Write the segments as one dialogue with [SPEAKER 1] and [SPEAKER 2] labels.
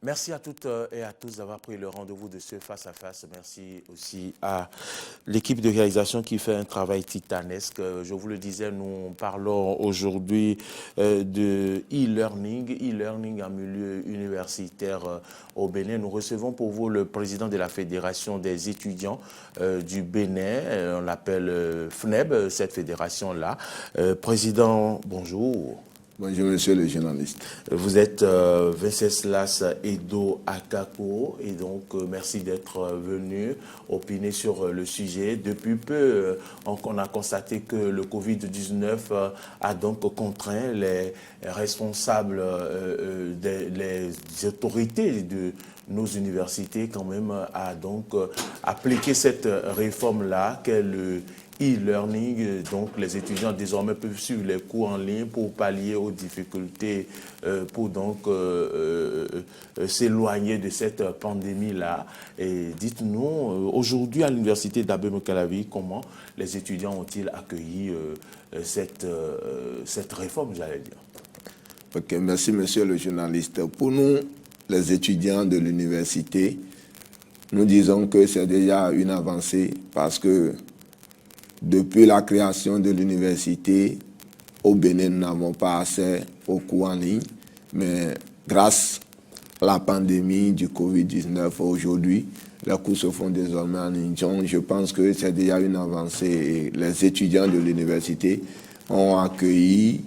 [SPEAKER 1] Merci à toutes et à tous d'avoir pris le rendez-vous de ce face-à-face. Merci aussi à l'équipe de réalisation qui fait un travail titanesque. Je vous le disais, nous parlons aujourd'hui de e-learning, e-learning en milieu universitaire au Bénin. Nous recevons pour vous le président de la Fédération des étudiants du Bénin. On l'appelle FNEB, cette fédération-là. Président, bonjour.
[SPEAKER 2] Bonjour, monsieur le journaliste.
[SPEAKER 1] Vous êtes Venceslas Edo Akako et donc merci d'être venu opiner sur le sujet. Depuis peu, on a constaté que le Covid-19 a donc contraint les responsables, les autorités de nos universités quand même à donc appliquer cette réforme-là qu'est le e-learning. Donc les étudiants désormais peuvent suivre les cours en ligne pour pallier aux difficultés, pour donc s'éloigner de cette pandémie-là. Et dites-nous, aujourd'hui à l'université d'Abomey-Calavi, comment les étudiants ont-ils accueilli cette réforme, j'allais dire?
[SPEAKER 2] Ok, merci monsieur le journaliste. Pour nous, les étudiants de l'université, nous disons que c'est déjà une avancée parce que depuis la création de l'université, au Bénin, nous n'avons pas accès aux cours en ligne, mais grâce à la pandémie du Covid-19 aujourd'hui, les cours se font désormais en ligne. Donc, je pense que c'est déjà une avancée et les étudiants de l'université ont accueilli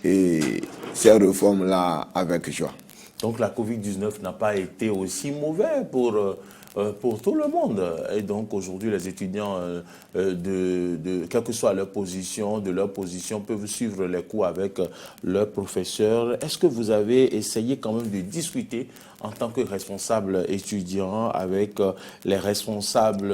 [SPEAKER 2] ces réformes-là avec joie.
[SPEAKER 1] Donc la Covid-19 n'a pas été aussi mauvais pour tout le monde. Et donc aujourd'hui, les étudiants, quelle que soit leur position, peuvent suivre les cours avec leurs professeurs. Est-ce que vous avez essayé quand même de discuter en tant que responsable étudiant avec les responsables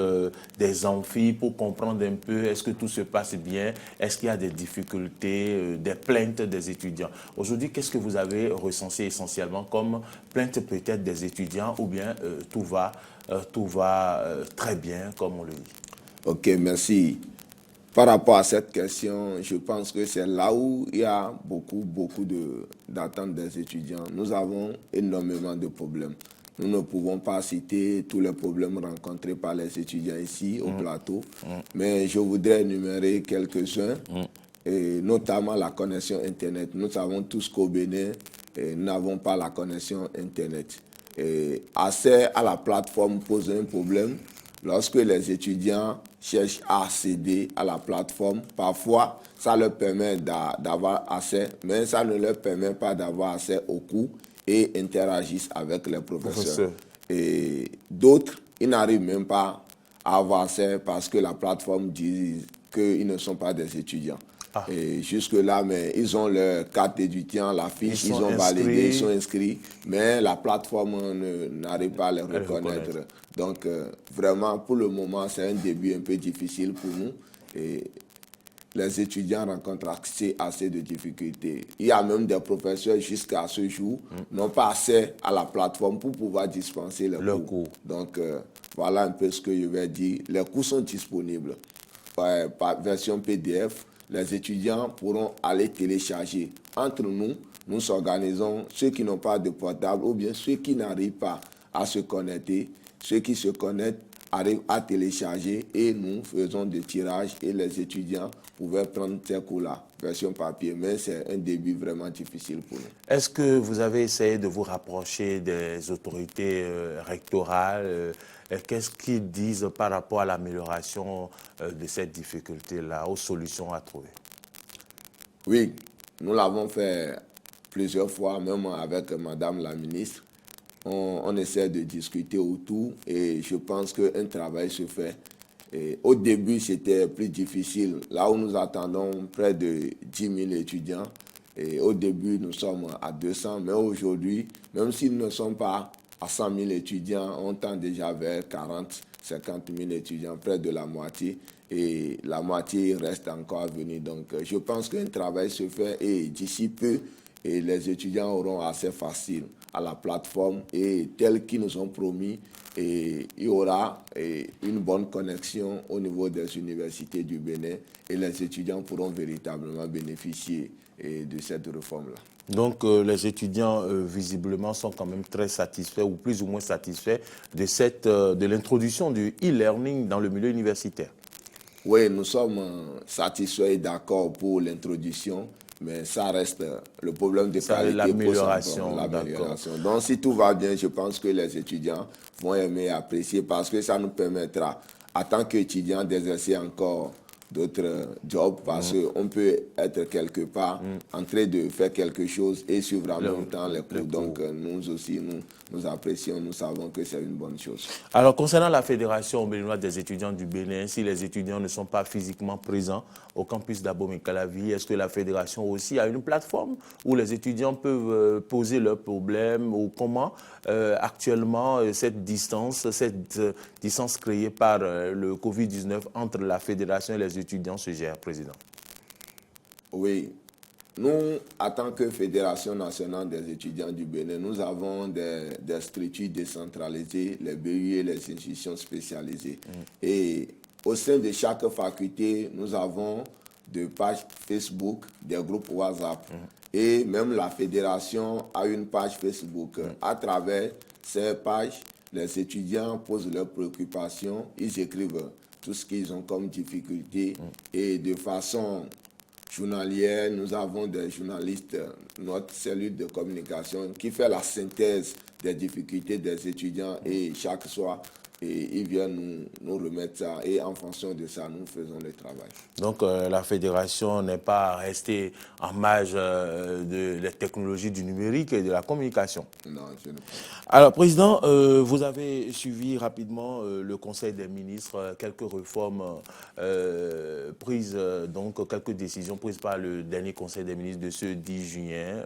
[SPEAKER 1] des amphis pour comprendre un peu est-ce que tout se passe bien, est-ce qu'il y a des difficultés, des plaintes des étudiants? Aujourd'hui, qu'est-ce que vous avez recensé essentiellement comme plainte peut-être des étudiants ou bien tout va très bien, comme on le dit?
[SPEAKER 2] Ok, merci. Par rapport à cette question, je pense que c'est là où il y a beaucoup d'attentes des étudiants. Nous avons énormément de problèmes. Nous ne pouvons pas citer tous les problèmes rencontrés par les étudiants ici au plateau, mais je voudrais énumérer quelques-uns, et notamment la connexion Internet. Nous savons tous qu'au Bénin, nous n'avons pas la connexion Internet. Accès à la plateforme pose un problème. Lorsque les étudiants cherchent à accéder à la plateforme, parfois ça leur permet d'avoir accès, mais ça ne leur permet pas d'avoir accès aux cours et interagissent avec les professeurs. Et d'autres, ils n'arrivent même pas à avoir accès parce que la plateforme dit qu'ils ne sont pas des étudiants. Et jusque-là, mais ils ont leur carte d'étudiant, la fiche, ils ont validé, ils sont inscrits, mais la plateforme n'arrive pas à les reconnaître. Donc, vraiment, pour le moment, c'est un début un peu difficile pour nous. Et les étudiants rencontrent assez de difficultés. Il y a même des professeurs jusqu'à ce jour n'ont pas accès à la plateforme pour pouvoir dispenser les cours. Donc, voilà un peu ce que je vais dire. Les cours sont disponibles par version PDF. Les étudiants pourront aller télécharger. Entre nous, nous s'organisons, ceux qui n'ont pas de portable ou bien ceux qui n'arrivent pas à se connecter. Ceux qui se connectent arrivent à télécharger et nous faisons des tirages et les étudiants pouvaient prendre ces cours-là, version papier. Mais c'est un début vraiment difficile pour nous.
[SPEAKER 1] Est-ce que vous avez essayé de vous rapprocher des autorités rectorales? Qu'est-ce qu'ils disent par rapport à l'amélioration de cette difficulté-là, aux solutions à trouver?
[SPEAKER 2] Oui, nous l'avons fait plusieurs fois, même avec Madame la ministre. On essaie de discuter autour et je pense qu'un travail se fait. Et au début, c'était plus difficile. Là où nous attendons près de 10 000 étudiants, et au début, nous sommes à 200, mais aujourd'hui, même s'ils ne sont pas à 100 000 étudiants, on tend déjà vers 40, 50 000 étudiants, près de la moitié. Et la moitié reste encore à venir. Donc, je pense qu'un travail se fait et d'ici peu, et les étudiants auront assez facile à la plateforme et tel qu'ils nous ont promis, et il y aura une bonne connexion au niveau des universités du Bénin et les étudiants pourront véritablement bénéficier de cette réforme-là.
[SPEAKER 1] Donc les étudiants visiblement sont quand même très satisfaits ou plus ou moins satisfaits de l'introduction du e-learning dans le milieu universitaire.
[SPEAKER 2] Oui, nous sommes satisfaits et d'accord pour l'introduction, mais ça reste le problème de qualité.
[SPEAKER 1] L'amélioration.
[SPEAKER 2] Donc si tout va bien, je pense que les étudiants vont aimer apprécier parce que ça nous permettra, en tant qu'étudiants, d'exercer encore d'autres jobs parce qu'on peut être quelque part en train de faire quelque chose et suivre en même temps les cours. Donc nous aussi, nous apprécions, nous savons que c'est une bonne chose.
[SPEAKER 1] Alors concernant la Fédération béninoise des étudiants du Bénin, si les étudiants ne sont pas physiquement présents au campus d'Abomey-Calavi, est-ce que la Fédération aussi a une plateforme où les étudiants peuvent poser leurs problèmes ou comment actuellement cette distance créée par le Covid-19 entre la Fédération et les étudiants se gère, Président?
[SPEAKER 2] Oui, nous, en tant que Fédération nationale des étudiants du Bénin, nous avons des structures décentralisées, les BU et les institutions spécialisées. Et au sein de chaque faculté, nous avons des pages Facebook, des groupes WhatsApp. Et même la Fédération a une page Facebook. À travers ces pages, les étudiants posent leurs préoccupations, ils écrivent tout ce qu'ils ont comme difficulté et de façon journalière, nous avons des journalistes, notre cellule de communication qui fait la synthèse des difficultés des étudiants et chaque soir, ils viennent nous remettre ça et en fonction de ça, nous faisons le travail.
[SPEAKER 1] Donc la fédération n'est pas restée en marge des technologies du numérique et de la communication.
[SPEAKER 2] Non, je ne pense pas.
[SPEAKER 1] Alors, Président, vous avez suivi rapidement le Conseil des ministres, quelques réformes prises, donc quelques décisions prises par le dernier Conseil des ministres de ce 10 juin,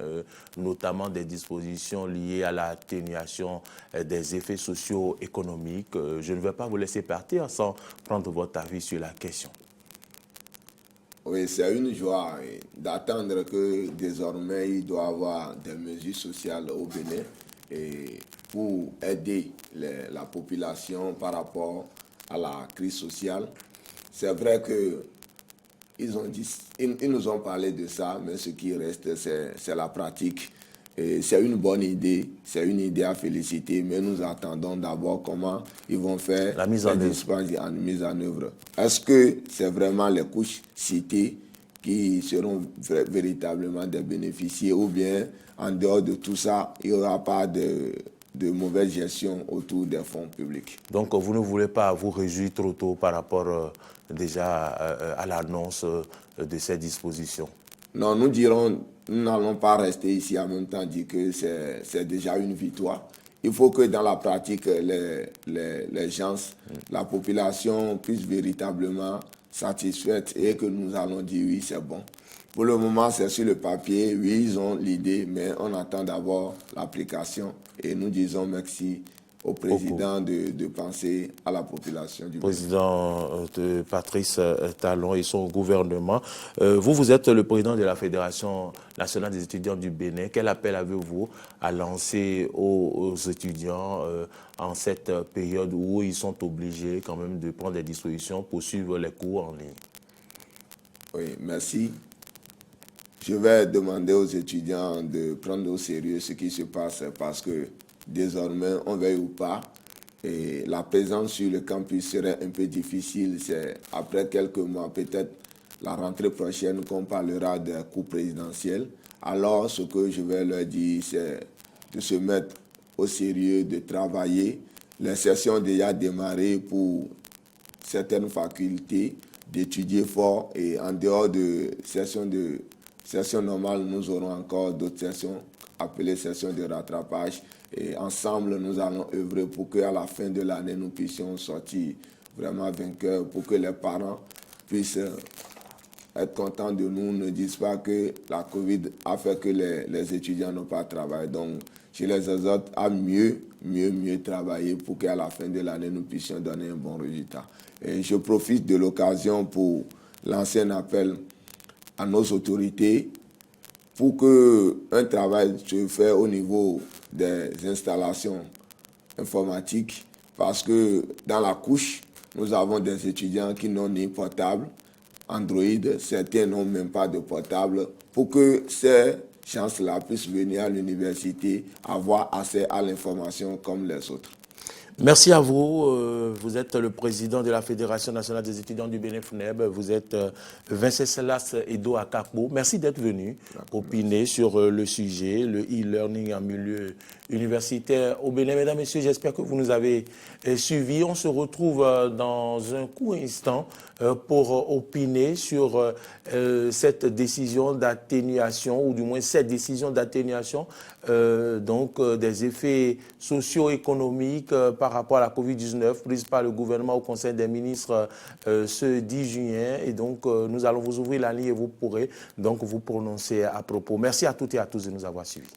[SPEAKER 1] notamment des dispositions liées à l'atténuation des effets socio-économiques. Je ne vais pas vous laisser partir sans prendre votre avis sur la question.
[SPEAKER 2] Oui, c'est une joie d'attendre que désormais il doit y avoir des mesures sociales au Bénin et pour aider la population par rapport à la crise sociale. C'est vrai que ils nous ont parlé de ça, mais ce qui reste, c'est la pratique. C'est une bonne idée, c'est une idée à féliciter, mais nous attendons d'abord comment ils vont faire
[SPEAKER 1] la mise en œuvre.
[SPEAKER 2] Est-ce que c'est vraiment les couches citées qui seront véritablement des bénéficiaires ou bien en dehors de tout ça, il n'y aura pas de mauvaise gestion autour des fonds publics?
[SPEAKER 1] Donc vous ne voulez pas vous réjouir trop tôt par rapport déjà à l'annonce de ces dispositions?
[SPEAKER 2] Non, nous n'allons pas rester ici en même temps dire que c'est déjà une victoire. Il faut que dans la pratique, les gens, la population puisse véritablement satisfaite et que nous allons dire oui, c'est bon. Pour le moment, c'est sur le papier, oui, ils ont l'idée, mais on attend d'abord l'application et nous disons merci au président de penser à la population du
[SPEAKER 1] président Patrice Talon et son gouvernement. Vous êtes le président de la Fédération nationale des étudiants du Bénin. Quel appel avez-vous à lancer aux étudiants en cette période où ils sont obligés quand même de prendre des dispositions pour suivre les cours en ligne?
[SPEAKER 2] Oui, merci. Je vais demander aux étudiants de prendre au sérieux ce qui se passe parce que désormais, on veuille ou pas, et la présence sur le campus serait un peu difficile. C'est après quelques mois, peut-être la rentrée prochaine, qu'on parlera des cours présidentiels. Alors, ce que je vais leur dire, c'est de se mettre au sérieux, de travailler. Les sessions ont déjà démarré pour certaines facultés, d'étudier fort. Et en dehors de sessions normales, nous aurons encore d'autres sessions appelées sessions de rattrapage. Et ensemble, nous allons œuvrer pour qu'à la fin de l'année, nous puissions sortir vraiment vainqueurs, pour que les parents puissent être contents de nous, ne disent pas que la Covid a fait que les étudiants n'ont pas travaillé. Donc, je les exhorte à mieux travailler pour qu'à la fin de l'année, nous puissions donner un bon résultat. Et je profite de l'occasion pour lancer un appel à nos autorités pour qu'un travail se fasse au niveau des installations informatiques, parce que dans la couche, nous avons des étudiants qui n'ont ni portable, Android, certains n'ont même pas de portable, pour que ces gens-là puissent venir à l'université, avoir accès à l'information comme les autres.
[SPEAKER 1] Merci à vous. Vous êtes le président de la Fédération nationale des étudiants du Bénin-FNEB. Vous êtes Wenceslas Edo Akakpo. Merci d'être venu opiner sur le sujet, le e-learning en milieu universitaire au Bénin. Mesdames, Messieurs, j'espère que vous nous avez suivis. On se retrouve dans un court instant pour opiner sur cette décision d'atténuation, ou du moins cette décision d'atténuation des effets socio-économiques par rapport à la COVID-19 prise par le gouvernement au Conseil des ministres ce 10 juin. Et donc, nous allons vous ouvrir la ligne et vous pourrez donc vous prononcer à propos. Merci à toutes et à tous de nous avoir suivis.